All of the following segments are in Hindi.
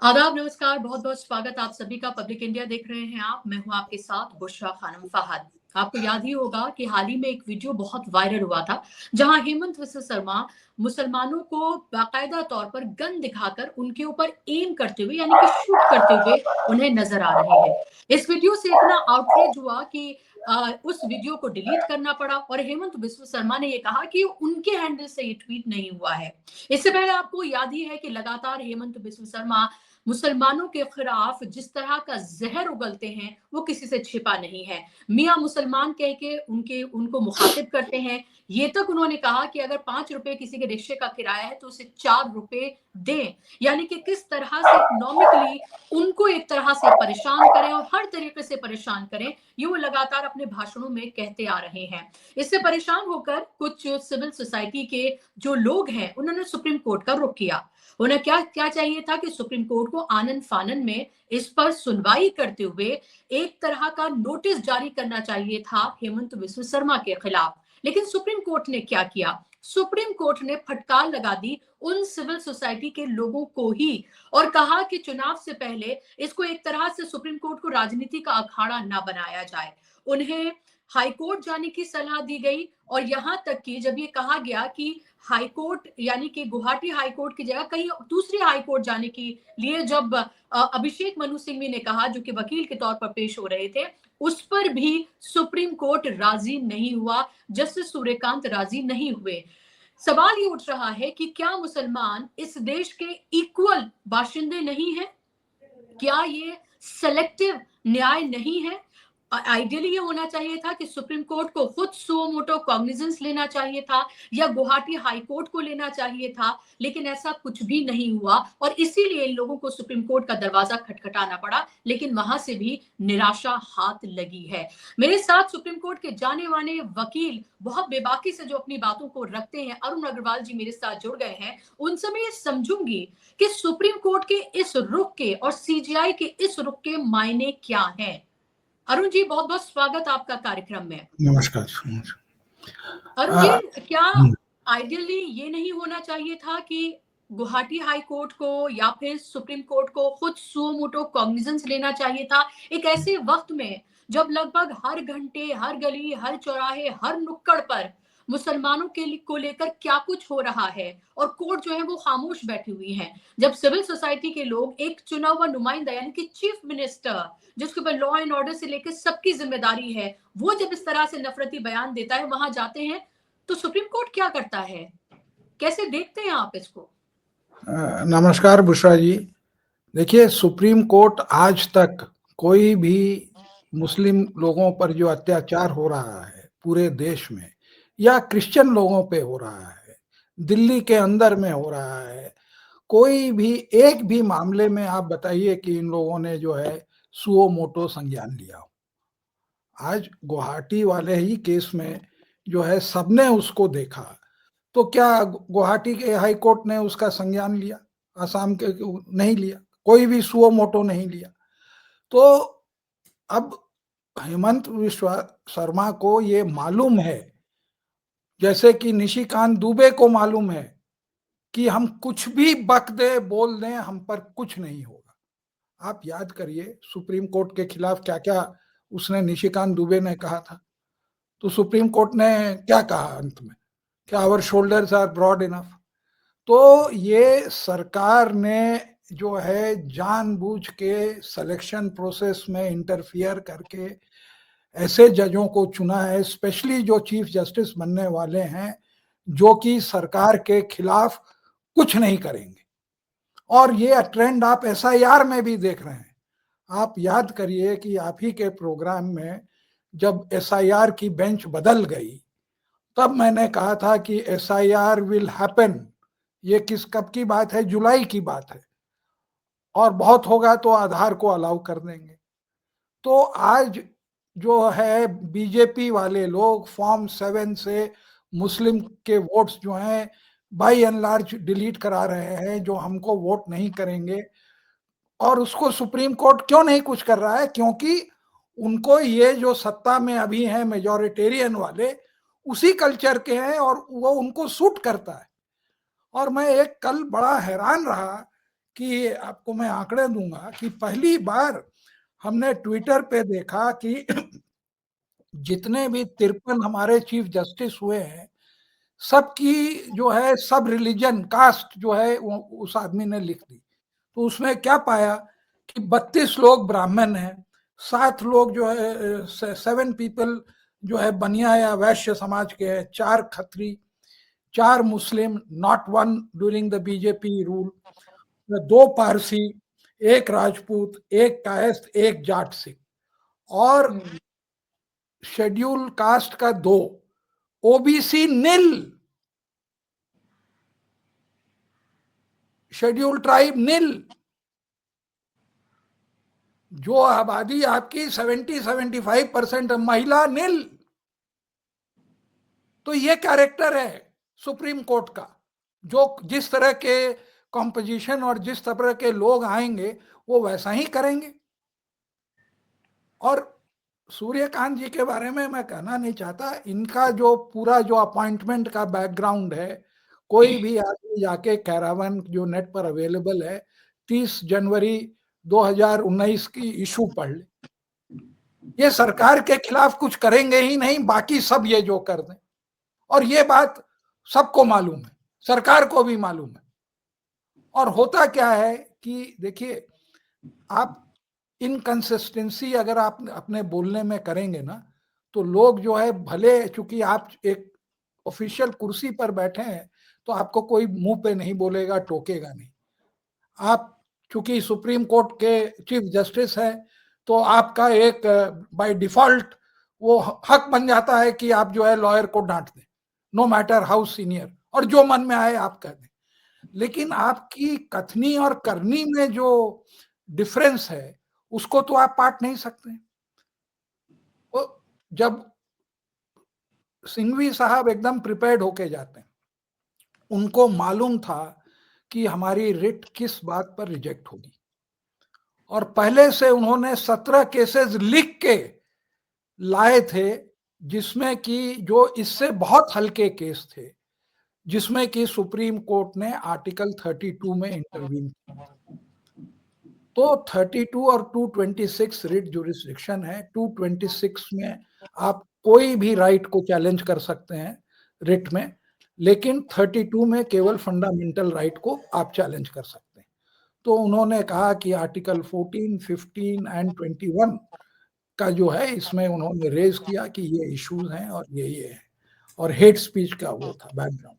आदाब, नमस्कार, बहुत-बहुत स्वागत आप सभी का। पब्लिक इंडिया देख रहे हैं आप। मैं हूँ आपके साथ बुशरा खानम फहद। आपको याद ही होगा कि हाल ही में एक वीडियो बहुत वायरल हुआ था, जहाँ हेमंत विश्व शर्मा मुसलमानों को बाकायदा तौर पर गन दिखाकर उनके ऊपर एम करते हुए यानी कि शूट करते हुए उन्हें नजर आ रहे हैं। इस वीडियो से इतना आउटरीच हुआ कि उस वीडियो को डिलीट करना पड़ा और हेमंत विश्व शर्मा ने ये कहा कि उनके हैंडल से ये ट्वीट नहीं हुआ है। इससे पहले आपको याद ही है कि लगातार हेमंत विश्व शर्मा मुसलमानों के खिलाफ जिस तरह का जहर उगलते हैं वो किसी से छिपा नहीं है। मियाँ मुसलमान कह के उनको मुखातिब करते हैं। ये तक उन्होंने कहा कि अगर 5 रुपए किसी के रिक्शे का किराया है तो उसे 4 रुपए दें। यानी कि किस तरह से इकोनॉमिकली उनको एक तरह से परेशान करें और हर तरीके से परेशान करें, ये वो लगातार अपने भाषणों में कहते आ रहे हैं। इससे परेशान होकर कुछ सिविल सोसाइटी के जो लोग हैं उन्होंने सुप्रीम कोर्ट का रुख किया। उन्हें क्या क्या चाहिए था कि सुप्रीम कोर्ट को आनन फानन में इस पर सुनवाई करते हुए एक तरह का नोटिस जारी करना चाहिए था हेमंत विश्व शर्मा के खिलाफ। लेकिन सुप्रीम कोर्ट ने क्या किया? सुप्रीम कोर्ट ने फटकार लगा दी उन सिविल सोसाइटी के लोगों को ही और कहा कि चुनाव से पहले इसको एक तरह से सुप्रीम कोर्ट को राजनीति का अखाड़ा ना बनाया जाए। उन्हें हाईकोर्ट जाने की सलाह दी गई और यहां तक कि जब ये कहा गया कि हाईकोर्ट यानी कि गुवाहाटी हाईकोर्ट की जगह कहीं दूसरी हाईकोर्ट जाने के लिए जब अभिषेक मनु सिंघवी ने कहा, जो कि वकील के तौर पर पेश हो रहे थे, उस पर भी सुप्रीम कोर्ट राजी नहीं हुआ। जस्टिस सूर्यकांत राजी नहीं हुए। सवाल ये उठ रहा है कि क्या मुसलमान इस देश के इक्वल बाशिंदे नहीं है? क्या ये सेलेक्टिव न्याय नहीं है? आइडियली ये होना चाहिए था कि सुप्रीम कोर्ट को खुद सुओ मोटो कॉग्निजेंस लेना चाहिए था या गुवाहाटी हाई कोर्ट को लेना चाहिए था, लेकिन ऐसा कुछ भी नहीं हुआ और इसीलिए इन लोगों को सुप्रीम कोर्ट का दरवाजा खटखटाना पड़ा। लेकिन वहां से भी निराशा हाथ लगी है। मेरे साथ सुप्रीम कोर्ट के जाने माने वकील बहुत बेबाकी से जो अपनी बातों को रखते हैं, अरुण अग्रवाल जी मेरे साथ जुड़ गए हैं। उनसे मैं ये समझूंगी कि सुप्रीम कोर्ट के इस रुख के और सीजीआई के इस रुख के मायने क्या हैं। अरुण जी, बहुत बहुत स्वागत आपका कार्यक्रम में। नमस्कार। अरुण जी, क्या हम्म, आइडियली ये नहीं होना चाहिए था कि गुवाहाटी हाई कोर्ट को या फिर सुप्रीम कोर्ट को खुद सुओ मोटो कॉग्निजेंस लेना चाहिए था एक ऐसे वक्त में जब लगभग हर घंटे, हर गली, हर चौराहे, हर नुक्कड़ पर मुसलमानों को लेकर क्या कुछ हो रहा है और कोर्ट जो है वो खामोश बैठी हुई है। जब सिविल सोसाइटी के लोग एक चुना हुआ नुमाइंदा यानी कि चीफ मिनिस्टर, जिसके ऊपर लॉ एंड ऑर्डर से लेकर सबकी जिम्मेदारी है, वो जब इस तरह से नफरती बयान देता है, वहां जाते हैं तो सुप्रीम कोर्ट क्या करता है? कैसे देखते हैं आप इसको? नमस्कार बुशरा जी। देखिए, सुप्रीम कोर्ट आज तक कोई भी मुस्लिम लोगों पर जो अत्याचार हो रहा है पूरे देश में या क्रिश्चियन लोगों पे हो रहा है, दिल्ली के अंदर में हो रहा है, कोई भी एक भी मामले में आप बताइए कि इन लोगों ने जो है सुओ मोटो संज्ञान लिया हो। आज गुवाहाटी वाले ही केस में जो है सबने उसको देखा, तो क्या गुवाहाटी के हाई कोर्ट ने उसका संज्ञान लिया? आसाम के नहीं लिया, कोई भी सुओ मोटो नहीं लिया। तो अब हेमंत विश्व शर्मा को ये मालूम है, जैसे कि निशिकांत दुबे को मालूम है कि हम कुछ भी बक दे बोल दें हम पर कुछ नहीं होगा। आप याद करिए सुप्रीम कोर्ट के खिलाफ क्या क्या उसने निशिकांत दुबे ने कहा था। तो सुप्रीम कोर्ट ने क्या कहा अंत में? क्या our shoulders are broad enough? तो ये सरकार ने जो है जानबूझ के सिलेक्शन प्रोसेस में इंटरफियर करके ऐसे जजों को चुना है, स्पेशली जो चीफ जस्टिस बनने वाले हैं, जो कि सरकार के खिलाफ कुछ नहीं करेंगे। और ये ट्रेंड आप एसआईआर में भी देख रहे हैं। आप याद करिए कि आप ही के प्रोग्राम में जब एसआईआर की बेंच बदल गई, तब मैंने कहा था कि एसआईआर विल हैपन। ये किस कब की बात है? जुलाई की बात है। और बहुत होगा तो आधार को अलाउ कर देंगे। तो आज जो है बीजेपी वाले लोग फॉर्म 7 से मुस्लिम के वोट्स जो हैं बाई एंड लार्ज डिलीट करा रहे हैं, जो हमको वोट नहीं करेंगे। और उसको सुप्रीम कोर्ट क्यों नहीं कुछ कर रहा है? क्योंकि उनको ये जो सत्ता में अभी हैं मेजॉरिटेरियन वाले, उसी कल्चर के हैं और वो उनको सूट करता है। और मैं एक कल बड़ा हैरान रहा कि आपको मैं आंकड़े दूंगा कि पहली बार हमने ट्विटर पे देखा कि जितने भी 53 हमारे चीफ जस्टिस हुए हैं, सबकी जो है सब रिलीजन कास्ट जो है उस आदमी ने लिख दी। तो उसमें क्या पाया कि 32 लोग ब्राह्मण हैं, 7 लोग जो है 7 पीपल जो है बनिया या वैश्य समाज के हैं, 4 खत्री, 4 मुस्लिम, not one during the BJP rule, 2 Parsi, 1 Rajput, 1 Kayastha, 1 Jat Sikh, और शेड्यूल कास्ट का 2, OBC nil, schedule tribe nil. जो आबादी आपकी 70-75% महिला निल। तो ये कैरेक्टर है सुप्रीम कोर्ट का, जो जिस तरह के कॉम्पोजिशन और जिस तरह के लोग आएंगे वो वैसा ही करेंगे। और सूर्यकांत जी के बारे में मैं कहना नहीं चाहता, इनका जो पूरा जो अपॉइंटमेंट का बैकग्राउंड है, कोई भी आदमी जाके कैरावन जो नेट पर अवेलेबल है 30 जनवरी 2019 की इशू पढ़ ले। ये सरकार के खिलाफ कुछ करेंगे ही नहीं, बाकी सब ये जो कर दें। और ये बात सबको मालूम है, सरकार को भी मालूम है। और होता क्या है कि देखिए, आप इनकंसिस्टेंसी अगर आप अपने बोलने में करेंगे ना, तो लोग जो है, भले चूंकि आप एक ऑफिशियल कुर्सी पर बैठे हैं तो आपको कोई मुंह पे नहीं बोलेगा, टोकेगा नहीं। आप चूंकि सुप्रीम कोर्ट के चीफ जस्टिस हैं तो आपका एक बाय डिफॉल्ट वो हक बन जाता है कि आप जो है लॉयर को डांट दें, नो मैटर हाउ सीनियर, और जो मन में आए आप कह दें। लेकिन आपकी कथनी और करनी में जो डिफरेंस है उसको तो आप पाट नहीं सकते। वो जब सिंघवी साहब एकदम प्रिपेयर्ड होके जाते हैं, उनको मालूम था कि हमारी रिट किस बात पर रिजेक्ट होगी, और पहले से उन्होंने 17 केसेस लिख के लाए थे, जिसमें कि जो इससे बहुत हल्के केस थे, जिसमें कि सुप्रीम कोर्ट ने आर्टिकल 32 में इंटरवीन किया। तो 32 और 226 रिट जुरिस्डिक्शन है। 226 में आप कोई भी राइट को चैलेंज कर सकते हैं रिट में, लेकिन 32 में केवल फंडामेंटल राइट को आप चैलेंज कर सकते हैं। तो उन्होंने कहा कि आर्टिकल 14, 15 एंड 21 का जो है, इसमें उन्होंने रेज किया कि ये इश्यूज हैं और ये है, और हेट स्पीच का वो था बैकग्राउंड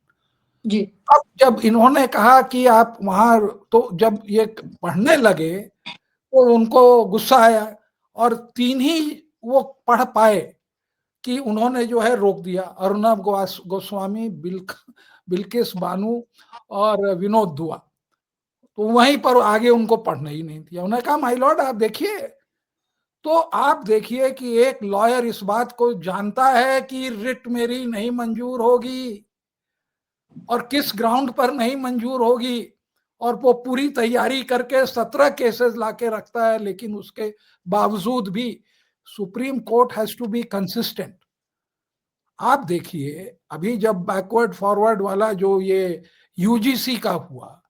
जी। अब जब इन्होंने कहा कि आप वहां, तो जब ये पढ़ने लगे तो उनको गुस्सा आया, और 3 ही वो पढ़ पाए कि उन्होंने जो है रोक दिया, अर्नब गोस्वामी, बिल्किस बानू और विनोद दुआ। तो वहीं पर आगे उनको पढ़ना ही नहीं दिया। उन्होंने कहा माय लॉर्ड आप देखिए, तो आप देखिए कि एक लॉयर इस बात को जानता है कि रिट मेरी नहीं मंजूर होगी और किस ग्राउंड पर नहीं मंजूर होगी, और वो पूरी तैयारी करके 17 केसेस लाके रखता है, लेकिन उसके बावजूद भी supreme court has to be consistent. आप देखिए, अभी जब बैकवर्ड फॉरवर्ड वाला जो ये यूजीसी का हुआ,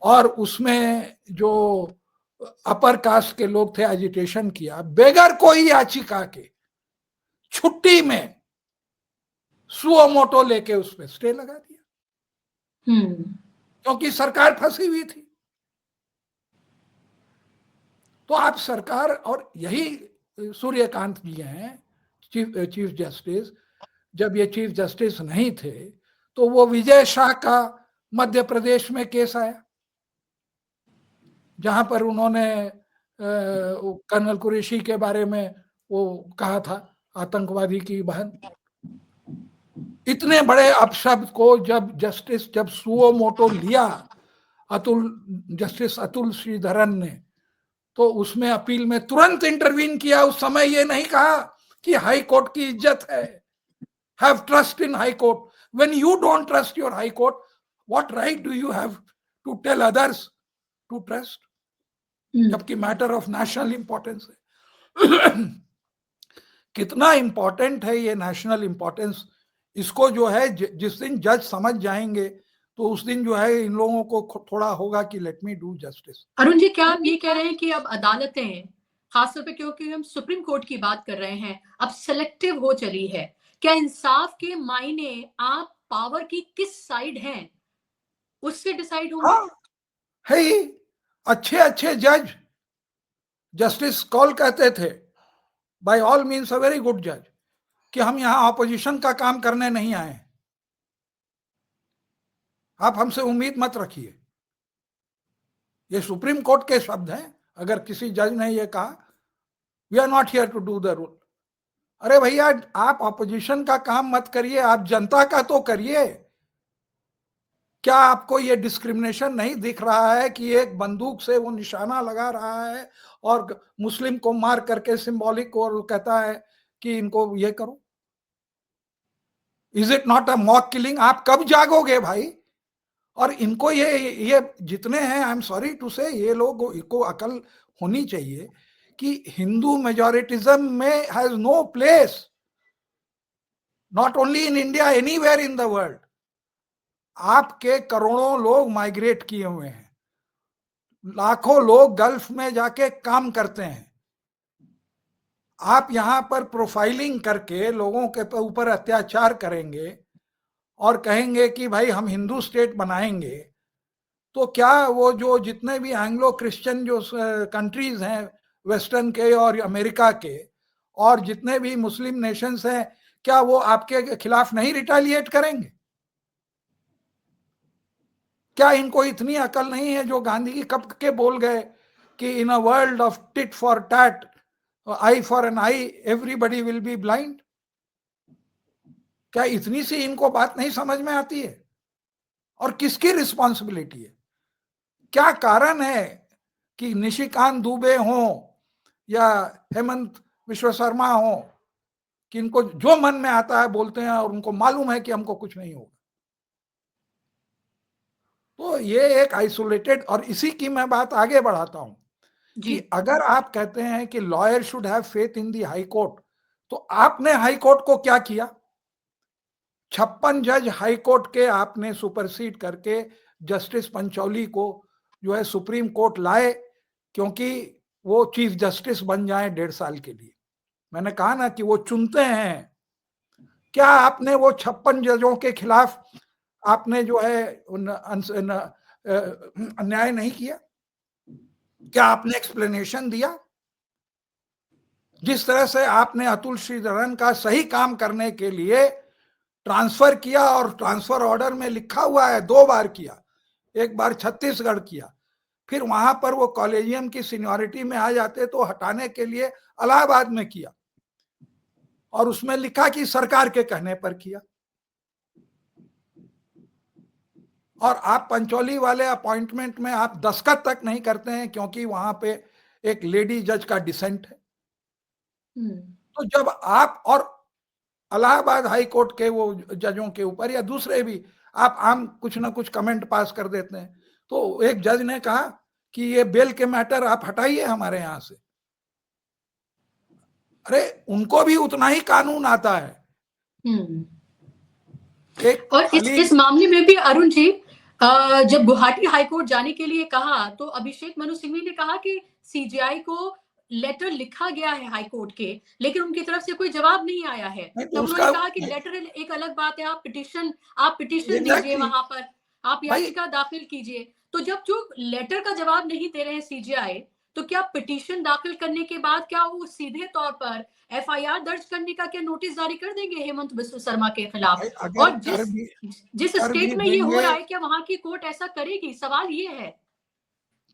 और उसमें जो अपर कास्ट के लोग थे एजिटेशन किया, बेगर कोई याचिका के छुट्टी में सुओ मोटो लेके उस पर स्टे लगा दिया, क्योंकि सरकार फंसी हुई थी। तो आप सरकार, और यही सूर्यकांत जी हैं चीफ जस्टिस, जब ये चीफ जस्टिस नहीं थे तो वो विजय शाह का मध्य प्रदेश में केस आया, जहां पर उन्होंने कर्नल कुरैशी के बारे में वो कहा था, आतंकवादी की बहन। इतने बड़े अपशब्द को जब सुओ मोटो लिया जस्टिस अतुल श्रीधरन ने, तो उसमें अपील में तुरंत इंटरवीन किया। उस समय ये नहीं कहा कि हाई कोर्ट की इज्जत है, have trust in high court. When you don't trust your high court, what right do you have to tell others to trust, जबकि मैटर ऑफ नेशनल इंपॉर्टेंस है। कितना इंपॉर्टेंट है ये नेशनल इंपॉर्टेंस, इसको जो है जिस दिन जज समझ जाएंगे तो उस दिन जो है इन लोगों को थोड़ा होगा कि let me do justice. Arun ji, क्या आप ये कह रहे हैं कि अब अदालतें, खासतौर पे क्योंकि हम सुप्रीम कोर्ट की बात कर रहे हैं, अब सेलेक्टिव हो चली है? क्या इंसाफ के मायने आप पावर की किस साइड हैं उससे डिसाइड होंगे? हाँ, है ही। अच्छे अच्छे जज, जस्टिस कॉल कहते थे, by all means a very good जज, कि हम यहां ऑपोजिशन का काम करने नहीं आए, आप हमसे उम्मीद मत रखिए। ये सुप्रीम कोर्ट के शब्द हैं। अगर किसी जज ने ये कहा, we are not here to do the rule. अरे भैया, आप ऑपोजिशन का काम मत करिए, आप जनता का तो करिए। क्या आपको ये डिस्क्रिमिनेशन नहीं दिख रहा है कि एक बंदूक से वो निशाना लगा रहा है और मुस्लिम को मार करके सिंबॉलिक, और कहता है कि इनको ये करो? Is it not a mock killing? आप कब जागोगे भाई? और इनको ये जितने हैं, आई एम सॉरी टू से, ये लोग को अकल होनी चाहिए कि हिंदू मेजोरिटिज्म में has no place, not only in India, anywhere in the world. आपके करोड़ों लोग माइग्रेट किए हुए हैं, लाखों लोग गल्फ में जाके काम करते हैं। आप यहां पर प्रोफाइलिंग करके लोगों के ऊपर अत्याचार करेंगे और कहेंगे कि भाई हम हिंदू स्टेट बनाएंगे, तो क्या वो जो जितने भी एंग्लो क्रिश्चियन जो कंट्रीज हैं वेस्टर्न के और अमेरिका के, और जितने भी मुस्लिम नेशंस हैं, क्या वो आपके खिलाफ नहीं रिटेलिएट करेंगे? क्या इनको इतनी अकल नहीं है जो गांधी जी कब के बोल गए कि in a world of tit for tat, eye for an eye, everybody will be blind? क्या इतनी सी इनको बात नहीं समझ में आती है? और किसकी रिस्पॉन्सिबिलिटी है? क्या कारण है कि निशिकांत दुबे हो या हेमंत विश्व शर्मा हो, कि इनको जो मन में आता है बोलते हैं और उनको मालूम है कि हमको कुछ नहीं होगा? तो ये एक आइसोलेटेड, और इसी की मैं बात आगे बढ़ाता हूं कि जी। अगर आप कहते हैं कि lawyer should have faith in the high court, तो आपने हाई कोर्ट को क्या किया? 56 जज हाई कोर्ट के आपने सुपरसीड करके जस्टिस पंचौली को जो है सुप्रीम कोर्ट लाए, क्योंकि वो चीफ जस्टिस बन जाए 1.5 साल के लिए। मैंने कहा ना कि वो चुनते हैं। क्या आपने वो 56 जजों के खिलाफ आपने जो है अन्याय नहीं किया? क्या आपने एक्सप्लेनेशन दिया? जिस तरह से आपने अतुल श्रीधरन का सही काम करने के लिए ट्रांसफर किया, और ट्रांसफर ऑर्डर में लिखा हुआ है 2 बार किया, एक बार छत्तीसगढ़ किया, फिर वहां पर वो कॉलेजियम की सीनियरिटी में आ जाते तो हटाने के लिए इलाहाबाद में किया, और उसमें लिखा कि सरकार के कहने पर किया। और आप पंचौली वाले अपॉइंटमेंट में आप दस्तखत तक नहीं करते हैं, क्योंकि वहां पे एक लेडी जज का डिसेंट है। तो जब आप, और इलाहाबाद हाई कोर्ट के वो जजों के ऊपर या दूसरे भी आप आम कुछ ना कुछ कमेंट पास कर देते हैं, तो एक जज ने कहा कि ये बेल के मैटर आप हटाइए हमारे यहां से। अरे, उनको भी उतना ही कानून आता है। एक और खाली इस मामले में भी अरुण जी, जब गुवाहाटी हाईकोर्ट जाने के लिए कहा तो अभिषेक मनु सिंघवी ने कहा कि सीजीआई को लेटर लिखा गया है हाईकोर्ट के, लेकिन उनकी तरफ से कोई जवाब नहीं आया है। नहीं तो तब उन्होंने उसका कहा कि लेटर एक अलग बात है, आप पिटिशन दीजिए, एग्जैक्टली वहां पर आप भाई, याचिका दाखिल कीजिए। तो जब जो लेटर का जवाब नहीं दे रहे हैं सीजीआई, तो क्या पिटिशन दाखिल करने के बाद क्या वो सीधे तौर पर एफआईआर दर्ज करने का क्या नोटिस जारी कर देंगे हेमंत बिस्व शर्मा के खिलाफ? भाई अगर और जिस कर स्टेट भी में ये हो देंगे, रहा है, क्या वहां की कोर्ट ऐसा करेगी? सवाल ये है।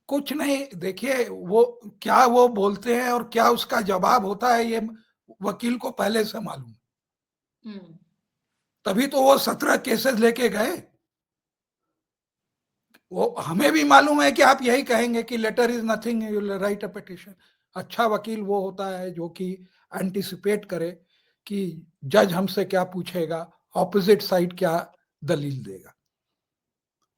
कुछ नहीं। देखिए, वो क्या वो बोलते हैं और क्या उसका जवाब होता है, ये वकील को पहले से मालूम। हम्म। तभी तो वो 17 केसेस लेके गए। वो हमें भी मालूम है कि आप यही कहेंगे कि letter is nothing, you will write a petition. अच्छा वकील वो होता है जो कि एंटिसिपेट करे कि जज हमसे क्या पूछेगा, ऑपोजिट साइड क्या दलील देगा,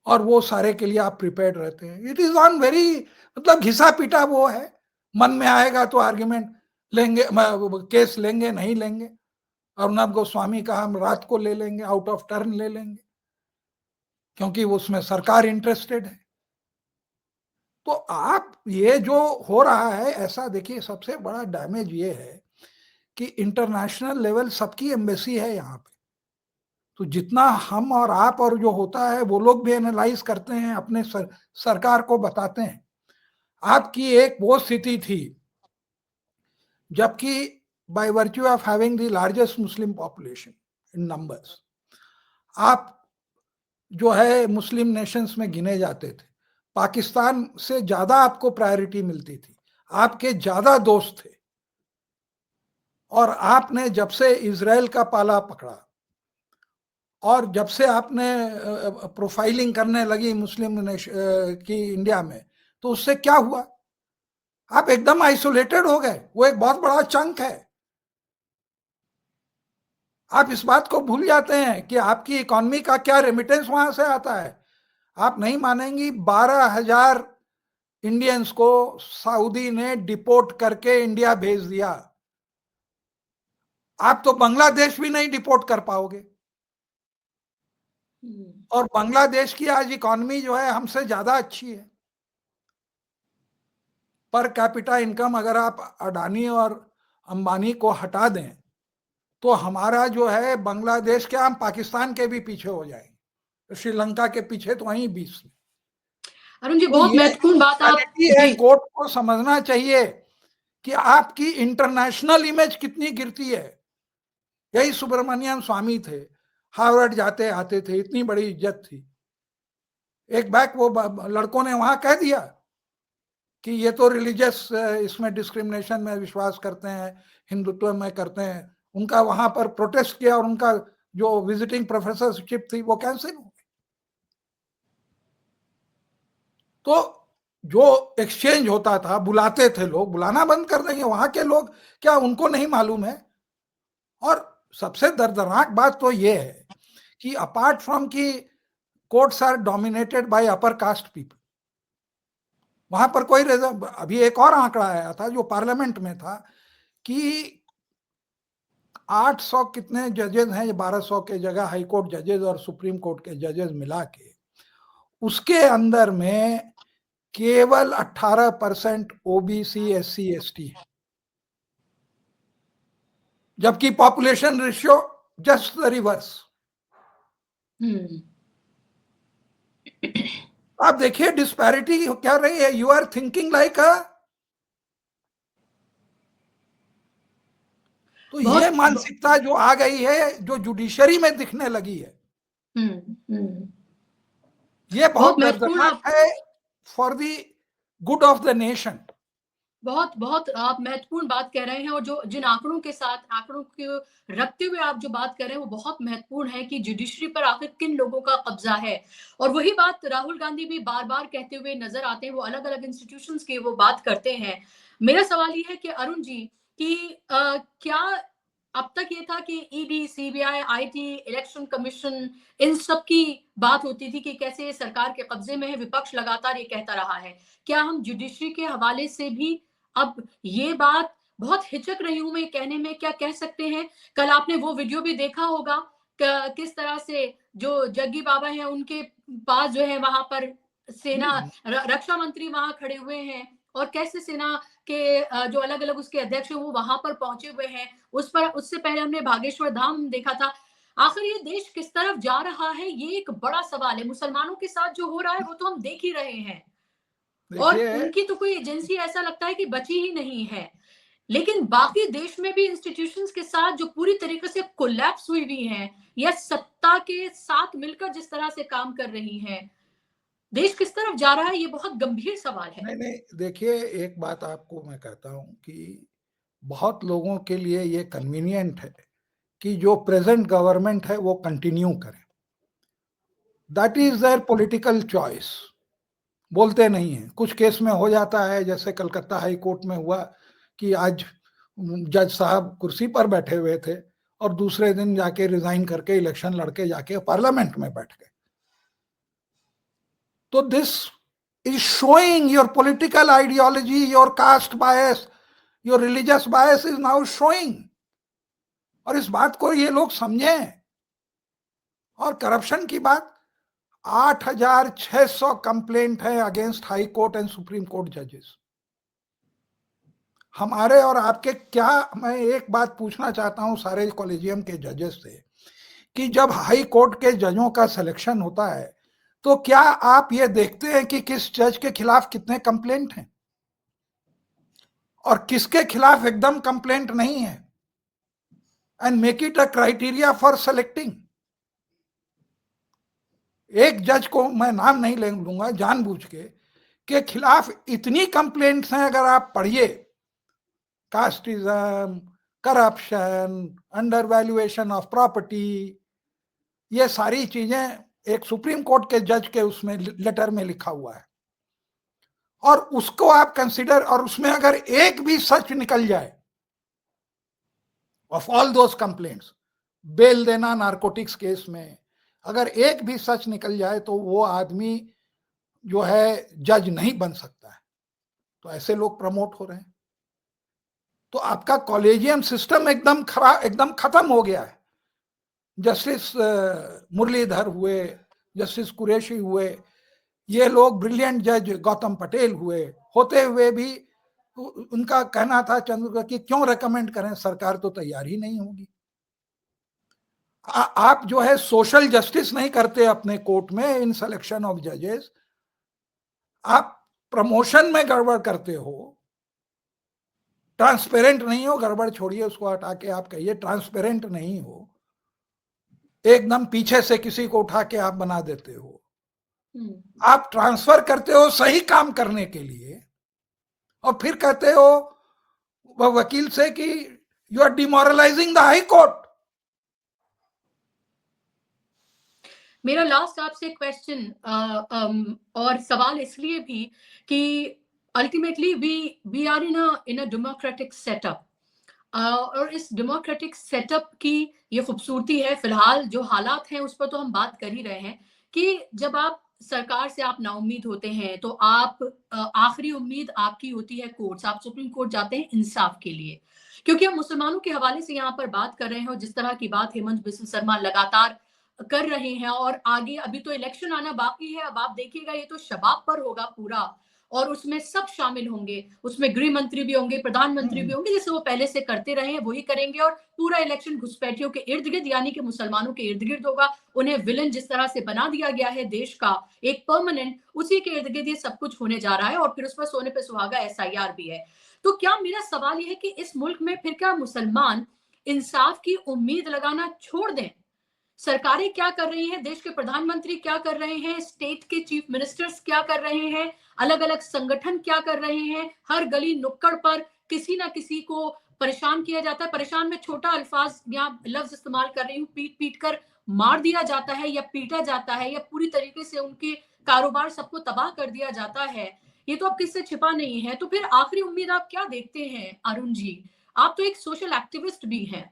और वो सारे के लिए आप प्रिपेयर्ड रहते हैं। इट इज ऑन वेरी, मतलब घिसा पीटा वो है। मन में आएगा तो आर्ग्यूमेंट लेंगे, केस लेंगे, नहीं लेंगे। अर्नब गोस्वामी का हम रात को ले लेंगे, आउट ऑफ टर्न ले लेंगे। क्योंकि उसमें सरकार इंटरेस्टेड है। तो आप ये जो हो रहा है ऐसा देखिए, सबसे बड़ा डैमेज ये है कि इंटरनेशनल लेवल सबकी एम्बेसी है यहाँ पे, तो जितना हम और आप और जो होता है वो लोग भी एनालाइज करते हैं, अपने सरकार को बताते हैं। आपकी एक वो स्थिति थी जबकि by virtue of having the largest Muslim population in numbers, आप जो है मुस्लिम नेशंस में गिने जाते थे, पाकिस्तान से ज्यादा आपको प्रायोरिटी मिलती थी, आपके ज्यादा दोस्त थे। और आपने जब से इजराइल का पाला पकड़ा और जब से आपने प्रोफाइलिंग करने लगी मुस्लिम की इंडिया में, तो उससे क्या हुआ? आप एकदम आइसोलेटेड हो गए। वो एक बहुत बड़ा चंक है। आप इस बात को भूल जाते हैं कि आपकी इकोनॉमी का क्या रेमिटेंस वहां से आता है। आप नहीं मानेंगी, 12,000 इंडियंस को सऊदी ने डिपोर्ट करके इंडिया भेज दिया। आप तो बांग्लादेश भी नहीं डिपोर्ट कर पाओगे। और बांग्लादेश की आज इकोनॉमी जो है हमसे ज्यादा अच्छी है। पर कैपिटा इनकम अगर आप अडानी और अंबानी को हटा दें तो हमारा जो है बांग्लादेश के, हम पाकिस्तान के भी पीछे हो जाएंगे, श्रीलंका के पीछे तो वहीं 20 में। अरुण जी, तो बहुत महत्वपूर्ण बात आप है, कोर्ट को समझना चाहिए कि आपकी इंटरनेशनल इमेज कितनी गिरती है। यही सुब्रमण्यम स्वामी थे, हार्वर्ड जाते आते थे, इतनी बड़ी इज्जत थी। एक बैक वो लड़कों ने वहां कह दिया कि ये तो रिलीजियस इसमें डिस्क्रिमिनेशन में विश्वास करते हैं, हिंदुत्व में करते हैं। उनका वहां पर प्रोटेस्ट किया और उनका जो विजिटिंग प्रोफेसरशिप थी वो कैंसिल हो गई। तो जो एक्सचेंज होता था, बुलाते थे लोग, बुलाना बंद कर देंगे वहां के लोग, क्या उनको नहीं मालूम है? और सबसे दर्दनाक बात तो ये है कि अपार्ट फ्रॉम कि courts are dominated by upper caste people, वहां पर कोई अभी एक और आंकड़ा आया था जो पार्लियामेंट में था कि 800 कितने जजेस हैं, 1200 के जगह हाई कोर्ट जजेस और सुप्रीम कोर्ट के जजेस मिला के, उसके अंदर में केवल 18% ओबीसी एससी एसटी है, जबकि population ratio just the reverse. आप देखिए डिस्पैरिटी क्या रही है। You are thinking like a, तो ये मानसिकता जो आ गई है, जो जुडिशरी में दिखने लगी है, ये बहुत दर्दनाक है for the good of the nation. बहुत बहुत आप महत्वपूर्ण बात कह रहे हैं, और जो जिन आंकड़ों के साथ, आंकड़ों को रखते हुए आप जो बात कर रहे हैं वो बहुत महत्वपूर्ण है कि जुडिशरी पर आखिर किन लोगों का कब्जा है। और वही बात राहुल गांधी भी बार बार कहते हुए नजर आते हैं, वो अलग अलग इंस्टीट्यूशंस की वो बात करते हैं। मेरा सवाल ये है कि अरुण जी कि क्या अब तक ये था कि ED, CBI, IT, election commission, इन सब की बात होती थी कि कैसे सरकार के कब्जे में है, विपक्ष लगातार ये कहता रहा है। क्या हम जुडिशरी के हवाले से भी अब ये बात, बहुत हिचक रही हूं मैं कहने में, क्या कह सकते हैं? कल आपने वो वीडियो भी देखा होगा किस तरह से जो जग्गी बाबा हैं उनके पास जो है वहां पर सेना, रक्षा मंत्री वहां खड़े हुए हैं, और कैसे सेना के जो अलग अलग उसके अध्यक्ष हैं वो वहां पर पहुंचे हुए हैं। उस पर, उससे पहले हमने भागेश्वर धाम देखा था। आखिर ये देश किस तरफ जा रहा है, ये एक बड़ा सवाल है। मुसलमानों के साथ जो हो रहा है वो तो हम देख ही रहे हैं, और उनकी तो कोई एजेंसी ऐसा लगता है कि बची ही नहीं है। लेकिन बाकी देश में भी इंस्टीट्यूशंस के साथ जो पूरी तरीके से कोलैप्स हुई हुई हैं, या सत्ता के साथ मिलकर जिस तरह से काम कर रही हैं, देश किस तरफ जा रहा है, ये बहुत गंभीर सवाल है। नहीं नहीं, देखिए एक बात आपको मैं कहता हूं कि बहुत लोगों के लिए ये कन्वीनियंट है कि जो प्रेजेंट गवर्नमेंट है वो कंटिन्यू करे। That is there political choice. बोलते नहीं है, कुछ केस में हो जाता है, जैसे कलकत्ता हाई कोर्ट में हुआ कि आज जज साहब कुर्सी पर बैठे हुए थे और दूसरे दिन जाके रिजाइन करके इलेक्शन लड़के जाके पार्लियामेंट में बैठ गए। तो this is showing your political ideology, your cast bias, your religious bias is now showing. और इस बात को ये लोग समझें। और करप्शन की बात, 8,600 कंप्लेंट है against high court and supreme court जजेस। हमारे और आपके क्या, मैं एक बात पूछना चाहता हूं सारे कॉलेजियम के जजेस से कि जब हाई कोर्ट के जजों का सिलेक्शन होता है तो क्या आप ये देखते हैं कि किस जज के खिलाफ कितने कंप्लेंट हैं और किसके खिलाफ एकदम कंप्लेंट नहीं है, and make it a criteria for selecting. एक जज को मैं नाम नहीं ले लूंगा जानबूझ के खिलाफ इतनी कंप्लेंट्स हैं, अगर आप पढ़िए, casteism, corruption, under valuation of property, ये सारी चीजें एक सुप्रीम कोर्ट के जज के उसमें लेटर में लिखा हुआ है, और उसको आप कंसिडर, और उसमें अगर एक भी सच निकल जाए of all those complaints, bail देना नारकोटिक्स केस में, अगर एक भी सच निकल जाए तो वो आदमी जो है जज नहीं बन सकता है। तो ऐसे लोग प्रमोट हो रहे हैं। तो आपका कॉलेजियम सिस्टम एकदम खराब, एकदम खत्म हो गया है। जस्टिस मुरलीधर हुए, जस्टिस कुरैशी हुए, ये लोग ब्रिलियंट जज गौतम पटेल हुए, होते हुए भी उनका कहना था चंद्र कि क्यों रेकमेंड करें, सरकार तो तैयार ही नहीं होगी। आप जो है सोशल जस्टिस नहीं करते अपने कोर्ट में इन सिलेक्शन ऑफ जजेस, आप प्रमोशन में गड़बड़ करते हो, ट्रांसपेरेंट नहीं हो, गड़बड़ छोड़िए उसको हटा के आप कहिए ट्रांसपेरेंट नहीं हो, एकदम पीछे से किसी को उठा के आप बना देते हो। आप ट्रांसफर करते हो सही काम करने के लिए और फिर कहते हो वकील से कि you are demoralizing the high court. मेरा लास्ट आपसे क्वेश्चन और सवाल इसलिए भी कि ultimately we are in a democratic setup, और इस डेमोक्रेटिक सेटअप की ये खूबसूरती है। फिलहाल जो हालात हैं उस पर तो हम बात कर ही रहे हैं कि जब आप सरकार से आप नाउम्मीद होते हैं तो आप आखिरी उम्मीद आपकी होती है कोर्ट्स, आप सुप्रीम कोर्ट जाते हैं इंसाफ के लिए। क्योंकि हम मुसलमानों के हवाले से यहाँ पर बात कर रहे हैं और जिस तरह की बात हेमंत बिस्वा शर्मा लगातार कर रहे हैं, और आगे अभी तो इलेक्शन आना बाकी है। अब आप देखिएगा ये तो शबाब पर होगा पूरा, और उसमें सब शामिल होंगे, उसमें गृह मंत्री भी होंगे, प्रधानमंत्री भी होंगे, जैसे वो पहले से करते रहे हैं वही करेंगे, और पूरा इलेक्शन घुसपैठियों के इर्द गिर्द यानी कि मुसलमानों के इर्द गिर्द होगा। उन्हें विलन जिस तरह से बना दिया गया है देश का एक परमानेंट, उसी के इर्द गिर्द ये सब कुछ होने जा रहा है, और फिर उस पर सोने पे सुहागा SIR भी है। तो क्या मेरा सवाल ये है कि इस मुल्क में फिर क्या मुसलमान इंसाफ की उम्मीद लगाना छोड़ दें? सरकारें क्या कर रही हैं, देश के प्रधानमंत्री क्या कर रहे हैं, स्टेट के चीफ मिनिस्टर्स क्या कर रहे हैं, अलग अलग संगठन क्या कर रहे हैं, हर गली नुक्कड़ पर किसी ना किसी को परेशान किया जाता है। परेशान में छोटा अल्फाज या लफ्ज इस्तेमाल कर रही हूँ, पीट पीट कर मार दिया जाता है या पीटा जाता है या पूरी तरीके से उनके कारोबार सबको तबाह कर दिया जाता है। ये तो अब किससे छिपा नहीं है। तो फिर आखिरी उम्मीद आप क्या देखते हैं अरुण जी? आप तो एक सोशल एक्टिविस्ट भी हैं।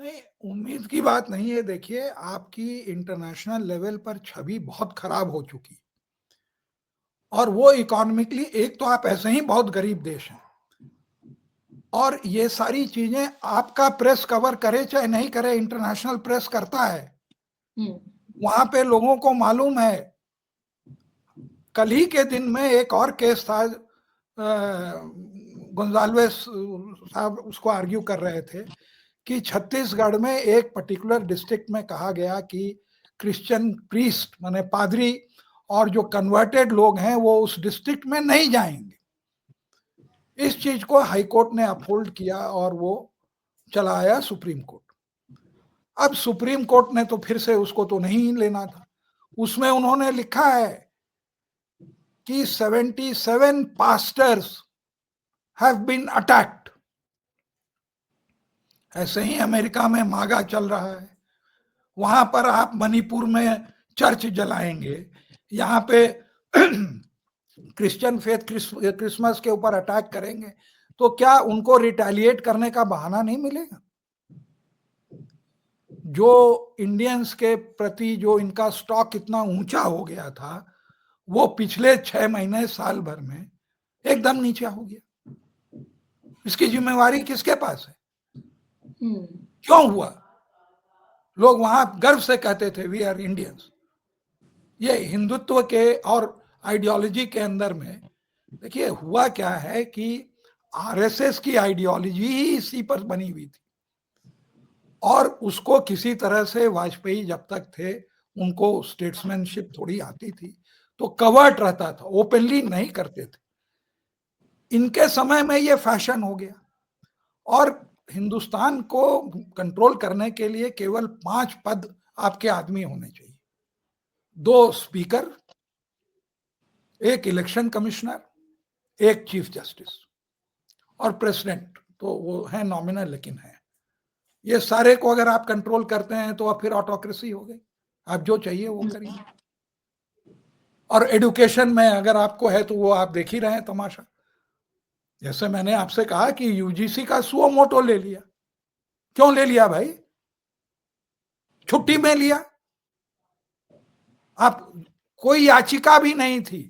नहीं, उम्मीद की बात नहीं है। देखिए, आपकी इंटरनेशनल लेवल पर छवि बहुत खराब हो चुकी, और वो इकोनॉमिकली, एक तो आप ऐसे ही बहुत गरीब देश हैं, और ये सारी चीजें आपका प्रेस कवर करे चाहे नहीं करे, इंटरनेशनल प्रेस करता है। वहां पे लोगों को मालूम है। कल ही के दिन में एक और केस था, गोंजाल्वेस साहब उसको आर्ग्यू कर रहे थे कि छत्तीसगढ़ में एक पर्टिकुलर डिस्ट्रिक्ट में कहा गया कि क्रिश्चियन प्रीस्ट माने पादरी और जो कन्वर्टेड लोग हैं वो उस डिस्ट्रिक्ट में नहीं जाएंगे। इस चीज को हाई कोर्ट ने अपहोल्ड किया और वो चला आया सुप्रीम कोर्ट। अब सुप्रीम कोर्ट ने तो फिर से उसको तो नहीं लेना था। उसमें उन्होंने लिखा है कि 77 पास्टर्स हैव बीन अटैक्ड। ऐसे ही अमेरिका में मागा चल रहा है, वहां पर आप मणिपुर में चर्च जलाएंगे, यहाँ पे क्रिश्चियन फेथ क्रिसमस के ऊपर अटैक करेंगे, तो क्या उनको रिटेलिएट करने का बहाना नहीं मिलेगा? जो इंडियंस के प्रति जो इनका स्टॉक इतना ऊंचा हो गया था, वो पिछले 6 महीने साल भर में एकदम नीचे हो गया। इसकी जिम्मेवारी किसके पास है? क्यों हुआ? लोग वहां गर्व से कहते थे वी आर इंडियंस, ये हिंदुत्व के और आइडियोलॉजी के अंदर में देखिए हुआ क्या है कि आरएसएस की आइडियोलॉजी ही इसी पर बनी हुई थी, और उसको किसी तरह से वाजपेयी जब तक थे उनको स्टेट्समैनशिप थोड़ी आती थी, तो कवर्ट रहता था, ओपनली नहीं करते थे। इनके समय में ये फैशन हो गया, और हिंदुस्तान को कंट्रोल करने के लिए केवल 5 पद आपके आदमी होने चाहिए, 2 speaker, 1 election commissioner, 1 chief justice, और प्रेसिडेंट तो वो है नॉमिनल लेकिन है। ये सारे को अगर आप कंट्रोल करते हैं तो अब फिर ऑटोक्रेसी हो गई, आप जो चाहिए वो करिए। और एडुकेशन में अगर आपको है तो वो आप देख ही रहे हैं तमाशा। जैसे मैंने आपसे कहा कि यूजीसी का सुओ मोटो ले लिया, क्यों ले लिया भाई? छुट्टी में लिया, आप कोई याचिका भी नहीं थी,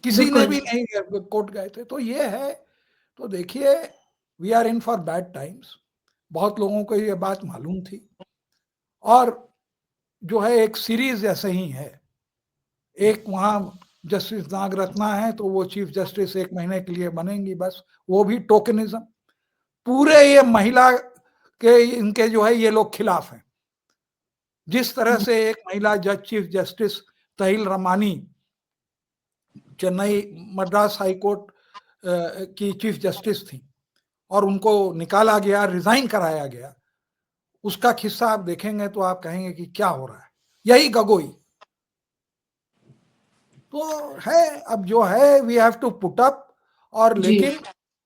किसी ने भी नहीं कोर्ट गए थे। तो ये है, तो देखिए we are in for bad times, बहुत लोगों को ये बात मालूम थी, और जो है एक सीरीज ऐसे ही है। एक वहां जस्टिस नागरत्ना है तो वो चीफ जस्टिस 1 महीने के लिए बनेंगी बस, वो भी टोकनिज्म। पूरे ये महिला के इनके जो है ये लोग खिलाफ हैं। जिस तरह से एक महिला जज chief justice Tahil Ramani Chennai Madras high court की चीफ जस्टिस थी, और उनको निकाला गया, रिजाइन कराया गया, उसका किस्सा आप देखेंगे तो आप कहेंगे कि क्या हो रहा है। यही गगोई तो है, अब जो है we have to put up. और लेकिन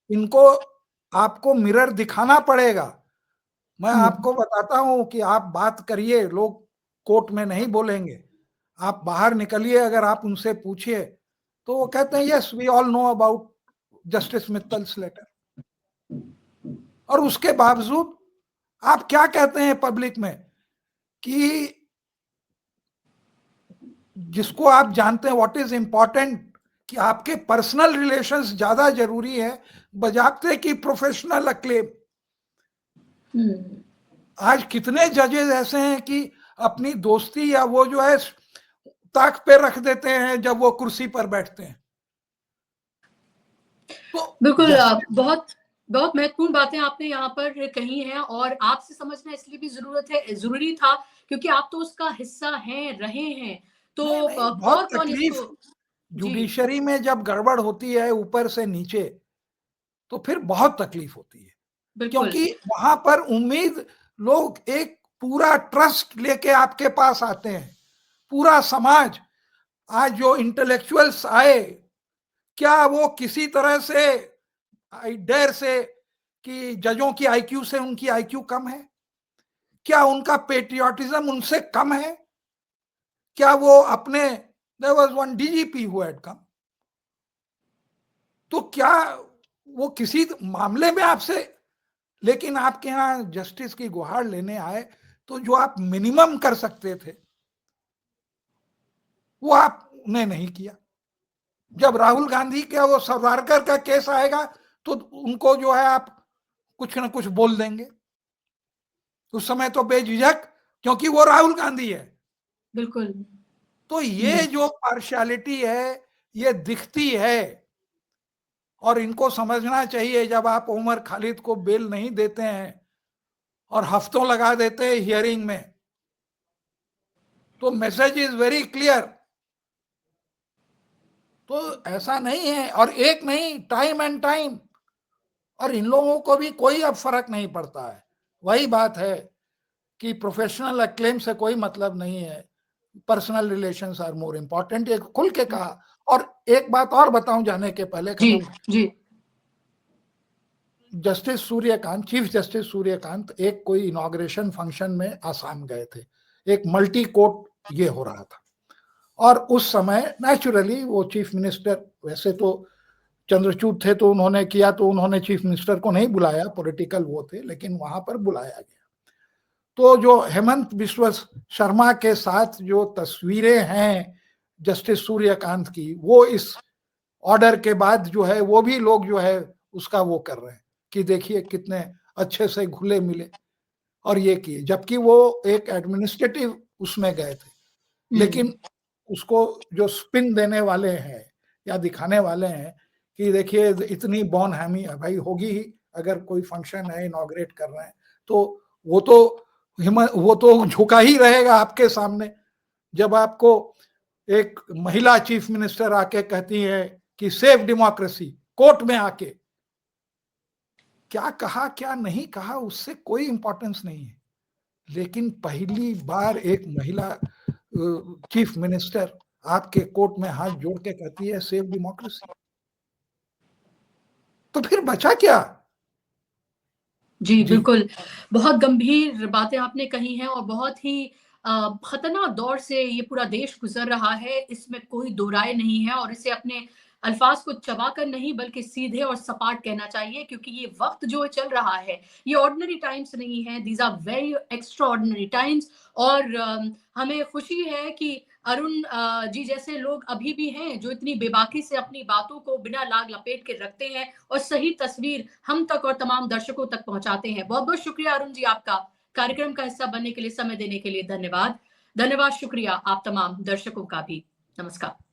इनको आपको मिरर दिखाना पड़ेगा। मैं आपको बताता हूं कि आप बात करिए, लोग कोर्ट में नहीं बोलेंगे, आप बाहर निकलिए, अगर आप उनसे पूछिए तो वो कहते हैं yes we all know about justice Mittal's letter. और उसके बावजूद आप क्या कहते हैं पब्लिक में कि जिसको आप जानते हैं व्हाट इज इंपॉर्टेंट, कि आपके पर्सनल रिलेशंस ज्यादा जरूरी है बजाते कि प्रोफेशनल अक्लेम। आज कितने जजेस ऐसे हैं कि अपनी दोस्ती या वो जो है ताक पे रख देते हैं जब वो कुर्सी पर बैठते हैं। तो बिल्कुल बहुत बहुत महत्वपूर्ण बातें आपने यहाँ पर कही हैं, और आपसे समझना इसलिए भी जरूरी था क्योंकि आप तो उसका हिस्सा हैं, रहे हैं। तो नहीं नहीं, और बहुत कौन तकलीफ इसको जी जुडिशरी में जब गड़बड़ होती है ऊपर से नीचे, तो फिर बहुत तकलीफ होती है, बिल्कुल क्योंकि वहां पर उम्मीद, लोग एक पूरा ट्रस्ट लेके आपके पास आते हैं, पूरा समाज। आज जो इंटेलेक्चुअल्स आए, क्या वो किसी तरह से आई डेयर से कि जजों की आईक्यू से उनकी आईक्यू कम है? क्या उनका पेट्रियोटिज्म उनसे कम है? क्या वो अपने, there was one DGP who had come, तो क्या वो किसी मामले में आपसे, लेकिन आपके यहाँ जस्टिस की गुहार लेने आए तो जो आप मिनिमम कर सकते थे वो आपने नहीं किया। जब राहुल गांधी का वो सावरकर का केस आएगा तो उनको जो है आप कुछ ना कुछ बोल देंगे, उस समय तो बेझिझक, क्योंकि वो राहुल गांधी है। बिल्कुल तो ये जो पार्शियलिटी है ये दिखती है, और इनको समझना चाहिए। जब आप उमर खालिद को बेल नहीं देते हैं और हफ्तों लगा देते हैं हियरिंग में, तो मैसेज इज वेरी क्लियर। तो ऐसा नहीं है, और एक नहीं, टाइम एंड टाइम। और इन लोगों को भी कोई अब फर्क नहीं पड़ता है। वही बात है कि प्रोफेशनल अक्लेम से कोई मतलब नहीं है, personal relations are more important, एक खुल के कहा। और एक बात और बताऊं जाने के पहले, जी खत्म, जी justice Suryakant, chief justice Suryakant एक कोई इनॉग्रेशन फंक्शन में आसाम गए थे, एक मल्टी कोर्ट ये हो रहा था, और उस समय नेचुरली वो चीफ मिनिस्टर, वैसे तो चंद्रचूड़ थे तो उन्होंने किया, तो उन्होंने चीफ मिनिस्टर को नहीं बुलाया, पॉलिटिकल वो थे, लेकिन वहां पर बुलाया गया। तो जो हेमंत बिश्व शर्मा के साथ जो तस्वीरें हैं जस्टिस सूर्यकांत की, वो इस ऑर्डर के बाद जो है वो भी लोग जो है उसका वो कर रहे हैं कि देखिए कितने अच्छे से घुले मिले और ये किए, जबकि वो एक एडमिनिस्ट्रेटिव उसमें गए थे। लेकिन उसको जो स्पिन देने वाले हैं या दिखाने वाले हैं कि देखिए इतनी बॉनहैमी भाई होगी ही, अगर कोई फंक्शन है इनॉग्रेट कर रहे हैं तो वो तो झुका ही रहेगा आपके सामने। जब आपको एक महिला चीफ मिनिस्टर आके कहती है कि सेव डेमोक्रेसी, कोर्ट में आके क्या कहा क्या नहीं कहा उससे कोई इंपॉर्टेंस नहीं है, लेकिन पहली बार एक महिला चीफ मिनिस्टर आपके कोर्ट में हाथ जोड़ के कहती है सेव डेमोक्रेसी, तो फिर बचा क्या? जी, जी बिल्कुल। बहुत गंभीर बातें आपने कही हैं और बहुत ही खतरनाक दौर से ये पूरा देश गुज़र रहा है, इसमें कोई दो राय नहीं है और इसे अपने अल्फ़ाज़ को चबाकर नहीं बल्कि सीधे और सपाट कहना चाहिए, क्योंकि ये वक़्त जो चल रहा है, ये ऑर्डिनरी टाइम्स नहीं है, these are very extraordinary times. और हमें खुशी है कि अरुण जी जैसे लोग अभी भी हैं, जो इतनी बेबाकी से अपनी बातों को बिना लाग लपेट के रखते हैं और सही तस्वीर हम तक और तमाम दर्शकों तक पहुंचाते हैं। बहुत-बहुत शुक्रिया अरुण जी आपका, कार्यक्रम का हिस्सा बनने के लिए, समय देने के लिए धन्यवाद। धन्यवाद, शुक्रिया आप तमाम दर्शकों का भी। नमस्कार।